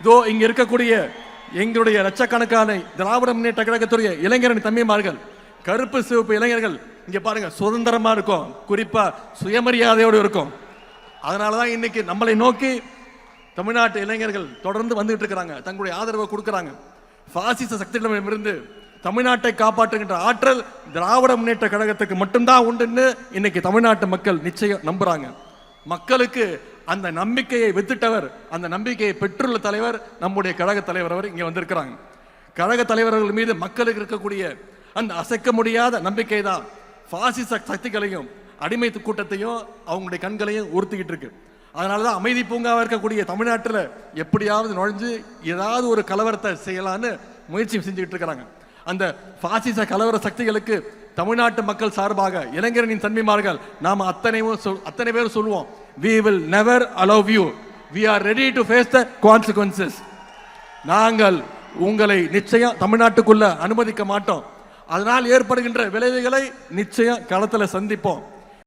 இதோ இங்க இருக்கக்கூடிய எங்களுடைய லட்சக்கணக்கான திராவிட முன்னேற்ற கழகத்துடைய இளைஞரணி தம்பிமார்கள், கருப்பு சிவப்பு இளைஞர்கள் இங்க பாருங்க, சுதந்திரமா இருக்கும், குறிப்பா சுயமரியாதையோடு இருக்கும். அதனாலதான் இன்னைக்கு நம்மளை நோக்கி தமிழ்நாட்டு இளைஞர்கள் தொடர்ந்து வந்துட்டு இருக்கிறாங்க, தங்களுடைய ஆதரவை கொடுக்கிறாங்க. பாசிச சக்திகளிடமிருந்து தமிழ்நாட்டை காப்பாற்றுகின்ற ஆற்றல் திராவிட முன்னேற்ற கழகத்துக்கு மட்டும்தான் உண்டுன்னு இன்னைக்கு தமிழ்நாட்டு மக்கள் நிச்சயம் நம்புறாங்க. மக்களுக்கு அந்த நம்பிக்கையை வித்துட்டவர், அந்த நம்பிக்கையை பெற்றுள்ள தலைவர் நம்முடைய கழக தலைவர் அவர் இங்க வந்திருக்கிறாங்க. கழக தலைவர்கள் மீது மக்களுக்கு இருக்கக்கூடிய அந்த அசைக்க முடியாத நம்பிக்கை தான் பாசிச சக்திகளையும் அடிமை கூட்டத்தையும் அவங்களுடைய கண்களையும் உறுத்திக்கிட்டு இருக்கு. அதனாலதான் அமைதி பூங்காவா இருக்கக்கூடிய தமிழ்நாட்டில் எப்படியாவது நுழைஞ்சு ஏதாவது ஒரு கலவரத்தை செய்யலான்னு முயற்சி செஞ்சுக்கிட்டு இருக்கிறாங்க. அந்த பாசிச கலவர சக்திகளுக்கு தமிழ்நாட்டு மக்கள் சார்பாக இளைஞரின் தன்மைமார்கள் நாம அத்தனை பேர் சொல்லுவோம், we will never allow you, we are ready to face the consequences. நாங்கள் உங்களை நிச்சயம் தமிழ்நாட்டுக்குள்ள அனுமதிக்க மாட்டோம். அதனால் ஏற்படுகின்ற விளைவுகளை நிச்சயம் களத்தில் சந்திப்போம்.